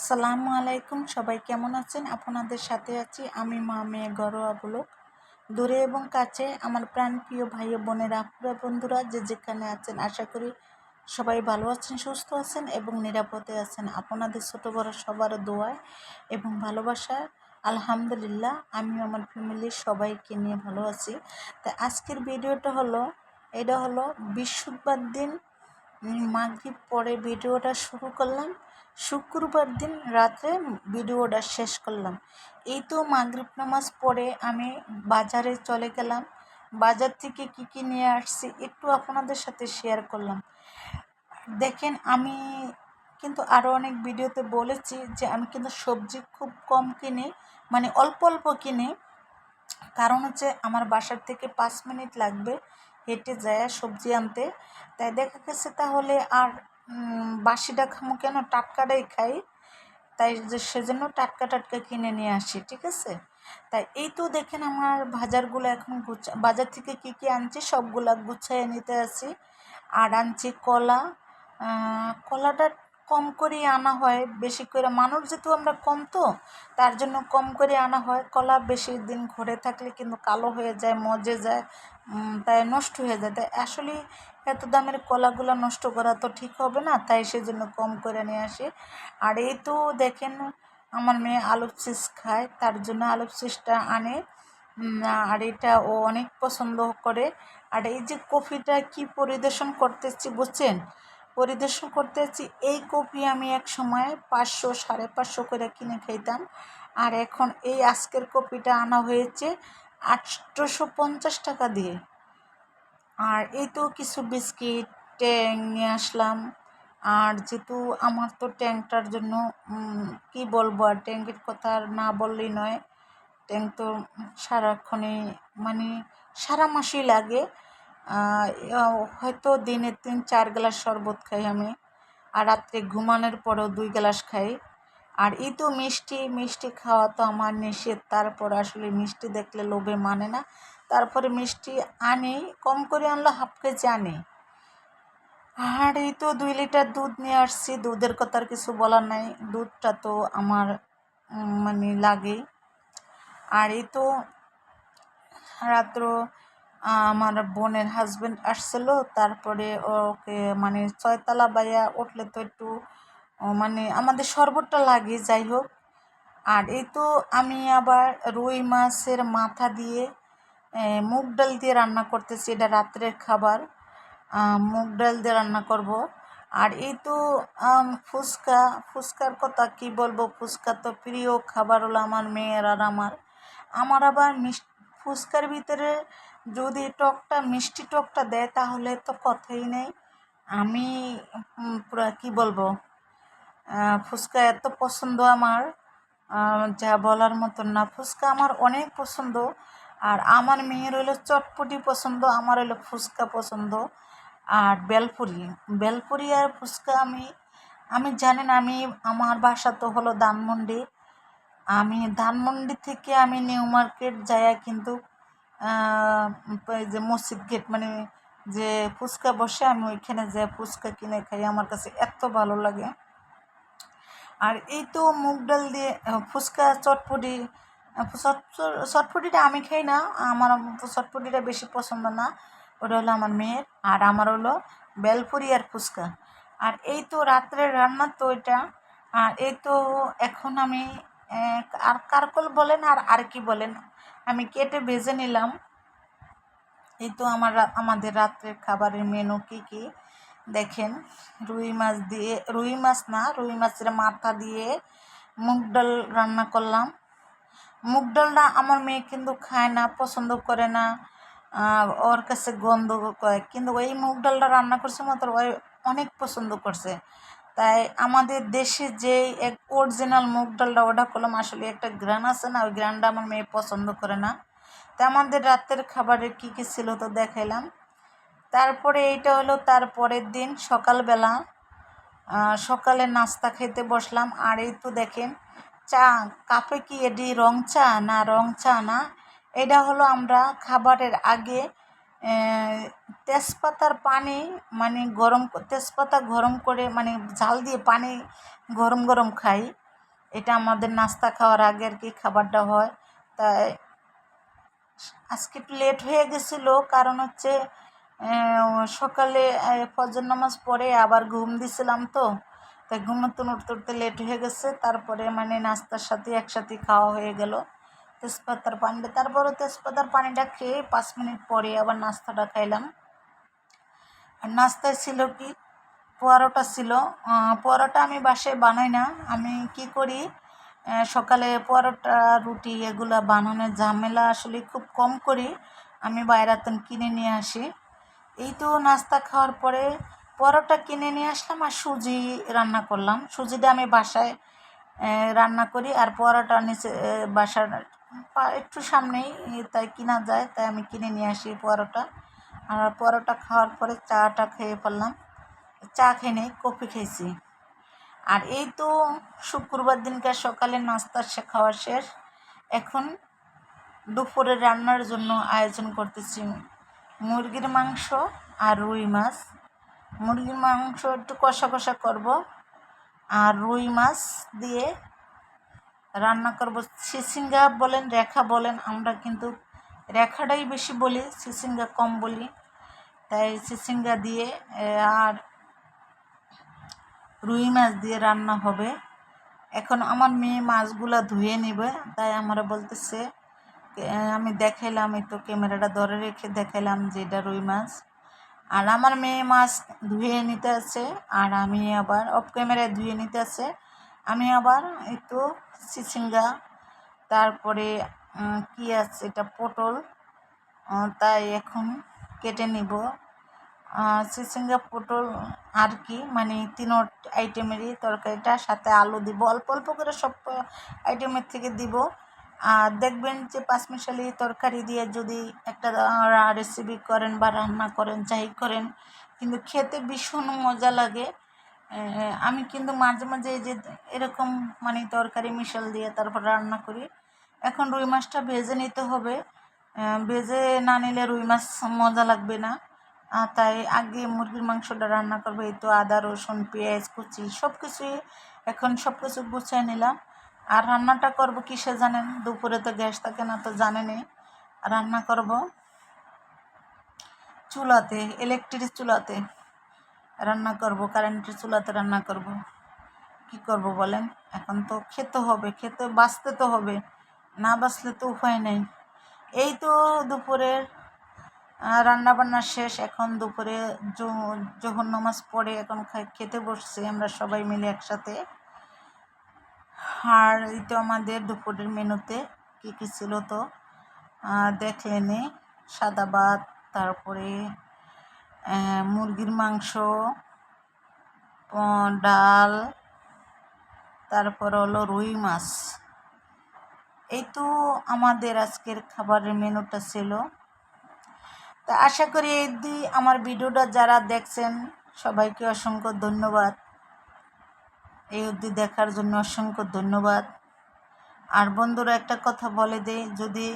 আসসালামু আলাইকুম, সবাই কেমন আছেন? আপনাদের সাথে আছি আমি মা মেয়ে ঘরোয়া ব্লগ। দূরে এবং কাছে আমার প্রাণপ্রিয় ভাই ও বোনেরা, আপুরা, বন্ধুরা যে যেখানে আছেন, আশা করি সবাই ভালো আছেন, সুস্থ আছেন এবং নিরাপদে আছেন। আপনাদের ছোটো বড় সবার দোয়ায় এবং ভালোবাসায় আলহামদুলিল্লাহ আমি আমার ফ্যামিলির সবাইকে নিয়ে ভালো আছি। তাই আজকের ভিডিওটা হলো, এটা হলো বৃহস্পতিবার দিন মাগরিব পরে ভিডিওটা শুরু করলাম, শুক্রবার দিন রাতে ভিডিওটা শেষ করলাম। এই তো মাগরিব নামাজ পড়ে আমি বাজারে চলে গেলাম। বাজার থেকে কি নিয়ে আসছি একটু আপনাদের সাথে শেয়ার করলাম। দেখেন, আমি কিন্তু আরও অনেক ভিডিওতে বলেছি যে আমি কিন্তু সবজি খুব কম কিনি, মানে অল্প অল্প কিনি। কারণ হচ্ছে আমার বাসার থেকে 5 মিনিট লাগবে হেঁটে যায় সবজি আনতে। তাই দেখা গেছে তাহলে আর বাসিটা খামো কেন, টাটকাটাই খাই। তাই সেজন্য টাটকা টাটকা কিনে নিয়ে আসি, ঠিক আছে। তাই এই তো দেখেন আমার বাজারগুলো এখন বাজার থেকে কি আনছি সবগুলা গুছাইয়ে নিতে আসি। আর আনছি কলা। কলাটা কম করে আনা হয়, বেশি করে মানুষ যেহেতু আমরা কম, তো তার জন্য কম করে আনা হয়। কলা বেশি দিন ঘরে থাকলে কিন্তু কালো হয়ে যায়, মজে যায়, তাই নষ্ট হয়ে যায়। তাই আসলে এত দামের কলাগুলো নষ্ট করা তো ঠিক হবে না, তাই সেজন্য কম করে নিয়ে আসি। আর এই তো দেখেন আমার মেয়ে আলু চিপস খায়, তার জন্য আলু চিপসটা আনে। আর এটা ও অনেক পছন্দ করে। আর এই যে কফিটা কি পরিবেশন করতেছি বুঝছেন, পরিদর্শন করতে যাচ্ছি। এই কপি আমি এক সময় 500 550 করে কিনে খাইতাম, আর এখন এই আজকের কপিটা আনা হয়েছে 850 টাকা দিয়ে। আর এই তো কিছু বিস্কিট, ট্যাং নিয়ে আসলাম। আর যেহেতু আমার তো ট্যাংটার জন্য কি বলবো, আর ট্যাঙ্কের কথা আর না বললেই নয়। ট্যাং তো সারাক্ষণই, মানে সারা মাসেই লাগে। হয়তো দিনে 3-4 গ্লাস শরবত খাই আমি, আর রাত্রে ঘুমানোর পরেও 2 গ্লাস খাই। আর এই তো মিষ্টি মিষ্টি খাওয়া তো আমার নিষেধ, তারপর আসলে মিষ্টি দেখলে লোভে মানে না, তারপরে মিষ্টি আনি, কম করে আনলে হাফ কেজি আনি। আর এই তো 2 লিটার দুধ নিয়ে আসছি, দুধের কথা আর কিছু বলার নাই, দুধটা তো আমার মানে লাগেই। আর এই তো রাত্র আমার বোনের হাজব্যান্ড আসছিল, তারপরে ওকে মানে 6তলা বাইয়া উঠলে তো একটু মানে আমাদের শরবতটা লাগে, যাই হোক। আর এই তো আমি আবার রুই মাছের মাথা দিয়ে মুগ ডাল দিয়ে রান্না করতেছি, এটা রাত্রের খাবার। মুগ ডাল দিয়ে রান্না করব। আর এই তো ফুচকার কথা কি বলবো, ফুচকা তো প্রিয় খাবার হলো আমার মেয়ের আর আমার। আমার আবার ফুচকার ভিতরে যদি টকটা মিষ্টি টকটা দেয় তাহলে তো কথাই নেই। আমি পুরা কি বলবো, ফুচকা এত পছন্দ আমার, যা বলার মতন না। ফুচকা আমার অনেক পছন্দ। আর আমার মেয়ের হলো চটপটি পছন্দ, আমার হলো ফুচকা পছন্দ। আর বেলপুরি আর ফুচকা আমি জানি না, আমার বাসা তো হলো ধানমন্ডি। আমি ধানমন্ডি থেকে আমি নিউ মার্কেট যাইয়া কিন্তু যে মসজিদ গেট, মানে যে ফুচকা বসে, আমি ওইখানে যাই ফুচকা কিনে খাই, আমার কাছে এত ভালো লাগে। আর এই তো মুগ ডাল দিয়ে ফুচকা চটপটিটা আমি খাই না, আমার চটপটিটা বেশি পছন্দ না, ওটা হলো আমার মেয়ের। আর আমার হলো বেলপুরি আর ফুচকা। আর এই তো রাত্রের রান্না তো এটা। আর এই তো এখন আমি আর কারকল বলেন আর কি বলেন, আমি কেটে ভেজে নিলাম। এই তো আমাদের রাত্রের খাবারের মেনু কি দেখেন। রুই মাছের মাথা দিয়ে মুগ ডাল রান্না করলাম। মুগ ডালটা আমার মেয়ে কিন্তু খায় না, পছন্দ করে না, ওর কাছে গন্ধ করে। কিন্তু ওই মুগ ডালটা রান্না করছে মাত্র ওই অনেক পছন্দ করছে। তাই আমাদের দেশে যে এক অরিজিনাল মুগ ডালটা ওটা করলাম, আসলে একটা গ্রান আছে না, ওই গ্রানটা আমার মেয়ে পছন্দ করে না। তা আমাদের রাতের খাবারে কি ছিল তো দেখাইলাম। তারপরে এইটা হলো তারপরের দিন সকালবেলা, সকালে নাস্তা খেতে বসলাম। আর এই তো দেখেন চা, কাপে কি এটি রং চা না, এটা হলো আমরা খাবারের আগে তেজপাতার পানি, মানে তেজপাতা গরম করে, মানে জাল দিয়ে পানি গরম খাই। এটা আমাদের নাস্তা খাওয়ার আগে আর কি খাবারটা হয়। তাই আজকে একটু লেট হয়ে গেছিলো, কারণ হচ্ছে সকালে ফজর নামাজ পড়ে আবার ঘুম দিছিলাম, তো তাই ঘুমোতে উঠতে উঠতে লেট হয়ে গেছে। তারপরে মানে নাস্তার সাথে একসাথে খাওয়া হয়ে গেল তেজপাতার পানিটা। তারপরে তেজপাতার পানিটা খেয়ে 5 মিনিট পরে আবার নাস্তাটা খাইলাম। আর নাস্তায় ছিল কি, পরোটা ছিল। পরোটা আমি বাসায় বানাই না। আমি কি করি, সকালে পরোটা রুটি এগুলো বানানোর ঝামেলা আসলে খুব কম করি, আমি বাইরাতন কিনে নিয়ে আসি। এই তো নাস্তা খাওয়ার পরে পরোটা কিনে নিয়ে আসলাম আর সুজি রান্না করলাম। সুজিটা আমি বাসায় রান্না করি, আর পরোটা নিচে বাসার একটু সামনেই তাই কিনা যায়, তাই আমি কিনে নিয়ে আসি পরোটা। আর পরোটা খাওয়ার পরে চাটা খেয়ে ফেললাম। চা খেয়ে নেই, কফি খেয়েছি। আর এই তো শুক্রবার দিনকার সকালে নাস্তা খাওয়া শেষ। এখন দুপুরে রান্নার জন্য আয়োজন করতেছি মুরগির মাংস আর রুই মাছ। মুরগির মাংস একটু কষা কষা করব, আর রুই মাছ দিয়ে রান্না করব। চিচিঙ্গা বলেন রেখা বলেন, আমরা কিন্তু রেখাটাই বেশি বলি, চিচিঙ্গা কম বলি। তাই চিচিঙ্গা দিয়ে আর রুই মাছ দিয়ে রান্না হবে। এখন আমার মেয়ে মাছগুলো ধুয়ে নেবে, তাই আমরা বলতেছে, আমি দেখাইলাম, এই তো ক্যামেরাটা ধরে রেখে দেখাইলাম যে এটা রুই মাছ। আর আমার মেয়ে মাছ ধুয়ে নিতে আছে, আর আমি আবার অফ ক্যামেরায় ধুয়ে নিতে আছে। আমি আবার একটু চিচিঙ্গা, তারপরে কি আছে এটা পটল, তাই এখন কেটে নিব। চিচিঙ্গা পটল আর কি মানে 3 আইটেমেরই তরকারিটা, সাথে আলু দিব, অল্প অল্প করে সব আইটেমের থেকে দিব। আর দেখবেন যে 5 মিশালি তরকারি দিয়ে যদি একটা রেসিপি করেন বা রান্না করেন যাই করেন, কিন্তু খেতে ভীষণ মজা লাগে। আমি কিন্তু মাঝে মাঝে এই যে এরকম মানে তরকারি মিশাল দিয়ে তারপর রান্না করি। এখন রুই মাছটা ভেজে নিতে হবে, ভেজে না নিলে রুই মাছ মজা লাগবে না। তাই আগে মুরগির মাংসটা রান্না করবো। এই তো আদা রসুন পেঁয়াজ কুচি সব কিছুই এখন সব কিছু গুছিয়ে নিলাম। আর রান্নাটা করব কিসে জানেন, দুপুরে তো গ্যাস থাকে না, তো জানেনই। রান্না করব চুলাতে, ইলেকট্রিক চুলাতে রান্না করব, কারেন্টের চুলাতে রান্না করব। কি করব বলেন, এখন তো খেতে হবে, খেতে বাঁচতে তো হবে, না বাঁচলে তো উপায় নেই। এই তো দুপুরের রান্না বান্না শেষ। এখন দুপুরে জোহর নামাজ পড়ে এখন খেতে বসছি আমরা সবাই মিলে একসাথে। আর এই তো আমাদের দুপুরের মেনুতে কী কী ছিল তো দেখলেনি, সাদা ভাত, তারপরে মুরগির মাংস, ডাল, তারপর হলো রুই মাছ। এই তো আমাদের আজকের খাবারের মেনুটা ছিল। তা আশা করি এই আমার ভিডিওটা যারা দেখছেন সবাইকে অসংখ্য ধন্যবাদ, এই অবধি দেখার জন্য অসংখ্য ধন্যবাদ। আর বন্ধুরা একটা কথা বলে দেই, যদি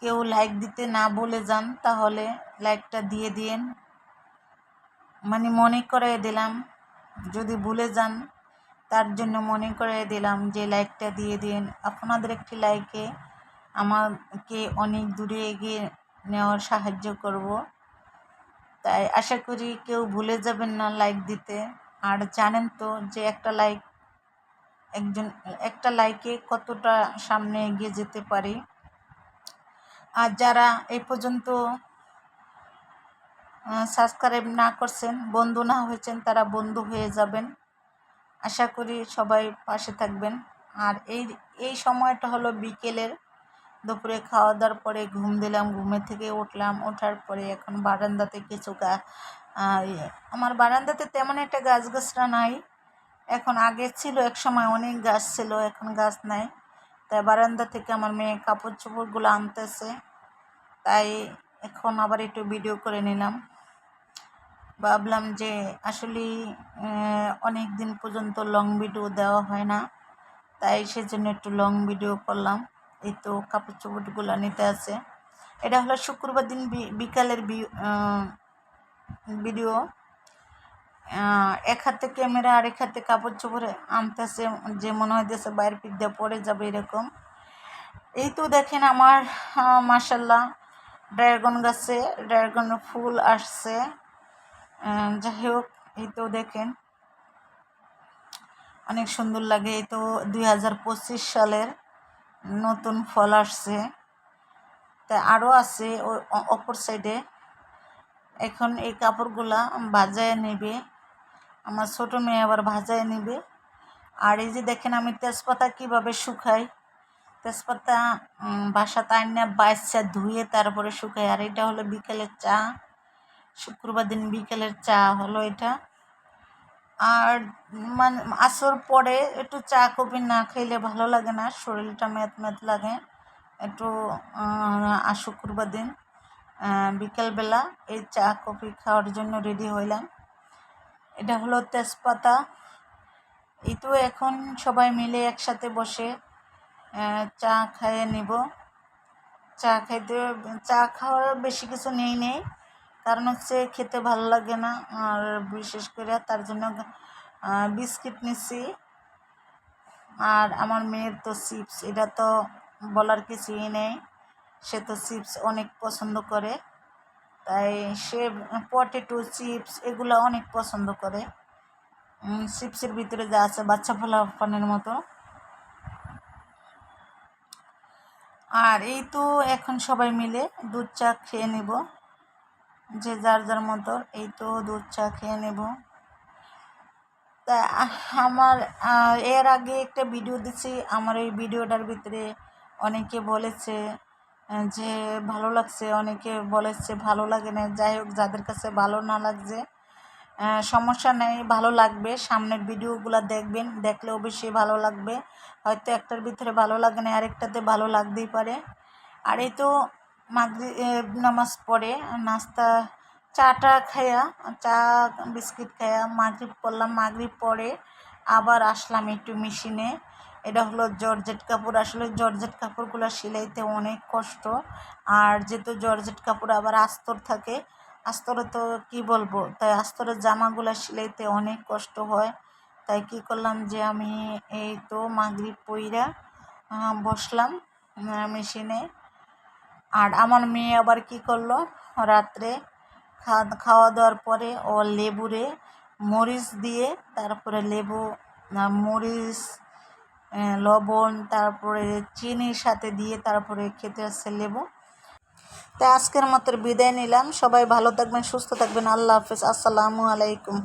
কেউ লাইক দিতে না বলে যান তাহলে লাইকটা দিয়ে দিন, মানে মনে করিয়ে দিলাম। যদি ভুলে যান তার জন্য মনে করিয়ে দিলাম যে লাইকটা দিয়ে দিন। আপনাদের একটি লাইকে আমাকে অনেক দূরে এগিয়ে নেওয়ার সাহায্য করব। তাই আশা করি কেউ ভুলে যাবেন না লাইক দিতে। আর জানেন তো যে একটা লাইকে কতটা সামনে এগিয়ে যেতে পারি। আর যারা এই পর্যন্ত সাবস্ক্রাইব না করছেন, বন্ধু না হয়েছেন, তারা বন্ধু হয়ে যাবেন। আশা করি সবাই পাশে থাকবেন। আর এই সময়টা হলো বিকেলের, দুপুরে খাওয়া দাওয়ার পরে ঘুম দিলাম, ঘুমে থেকে উঠলাম, ওঠার পরে এখন বারান্দাতে কিছু আমার বারান্দাতে তেমন একটা গাছগাছরা নাই। এখন আগে ছিল, এক সময় অনেক গাছ ছিল, এখন গাছ নাই। তাই বারান্দা থেকে আমার মেয়ে কাপড় চোপড়গুলো আনতেছে, তাই এখন আবার একটু ভিডিও করে নিলাম। ভাবলাম যে আসলে অনেক দিন পর্যন্ত লং ভিডিও দেওয়া হয় না, তাই সেজন্য একটু লং ভিডিও করলাম। এই তো কাপড় চোপড়গুলো নিতে আছে। এটা হলো শুক্রবার দিন বিকালের ভিডিও। এক হাতে ক্যামেরা আর এক হাতে কাপড় চোপড় আনতেছে, যে মনে হইতেছে বাইরের পিঠ দিয়ে পড়ে যাবে এরকম। এই তো দেখেন আমার মাশাল্লাহ ড্রাগন গাছে ড্রাগন ফুল আসছে। যাই হোক, এই তো দেখেন অনেক সুন্দর লাগে। এই তো 2025 সালের নতুন ফল আসছে, তাই আরও আছে অপর সাইডে। এখন এই কাপড়গুলা ভাজায় নেবে, আমার ছোটো মেয়ে আবার ভাজায় নেবে। আর এই যে দেখেন আমি তেজপাতা কিভাবে শুকাই, তেজপাতা বাসাতে আইনা বাইসা ধুয়ে তারপরে শুকাই। আর এটা হলো বিকেলের চা, শুক্রবার দিন বিকেলের চা হলো এটা। আর মানে আসর পরে একটু চা কফি না খাইলে ভালো লাগে না, শরীরটা ম্যাথ ম্যাথ লাগে একটু। শুক্রবার দিন বিকেলবেলা এই চা কফি খাওয়ার জন্য রেডি হইলাম। এটা হলো তেজপাতা। এই তো এখন সবাই মিলে একসাথে বসে চা খাইয়ে নিব। চা খাওয়ার বেশি কিছু নেই, কারণ হচ্ছে খেতে ভালো লাগে না, আর বিশেষ করে তার জন্য বিস্কিট নিচ্ছি। আর আমার মেয়ের তো চিপস, এটা তো বলার কিছুই নেই, সে তো চিপস অনেক পছন্দ করে, তাই সে পটেটো চিপস এগুলো অনেক পছন্দ করে। চিপসের ভিতরে যা আছে বাচ্চা ফলাফানের মতো। আর এই তো এখন সবাই মিলে দুধ চা খেয়ে নেব, যে যার যার মতো। এই তো দুধ চা খেয়ে নেব। তা আমার এর আগে একটা ভিডিও দিচ্ছি, আমার এই ভিডিওটার ভিতরে অনেকে বলেছে যে ভালো লাগছে, অনেকে বলেছে ভালো লাগে না। যাই হোক, যাদের কাছে ভালো না লাগছে সমস্যা নেই, ভালো লাগবে। সামনের ভিডিওগুলো দেখবেন, দেখলে অবশ্যই ভালো লাগবে। হয়তো একটার ভিতরে ভালো লাগে না, আরেকটাতে ভালো লাগতেই পারে। আর এই তো মাগরিব নামাজ পড়ে নাস্তা চাটা খাইয়া, চা বিস্কিট খাইয়া মাগরিব পড়লাম। মাগরিব পরে আবার আসলাম একটু মেশিনে। এটা হলো জর্জেট কাপড়। আসলে জর্জেট কাপড়গুলো সেলাইতে অনেক কষ্ট, আর যেহেতু জর্জেট কাপড় আবার আস্তর থাকে, আস্তরে তো কী বলবো, তাই আস্তরের জামাগুলো সেলাইতে অনেক কষ্ট হয়। তাই কি করলাম যে আমি এই তো মাগরিব পইরা বসলাম মেশিনে। আর আমার মেয়ে আবার কি করলো, রাত্রে খাওয়া দাওয়ার পরে ও লেবুরে মরিচ দিয়ে, তারপরে লেবু মরিচ লবণ তারপরে চিনির সাথে দিয়ে তারপরে খেতে আসছে লেবু। তাই আজকের মতো বিদায় নিলাম। সবাই ভালো থাকবেন, সুস্থ থাকবেন। আল্লাহ হাফেজ, আসসালামু আলাইকুম।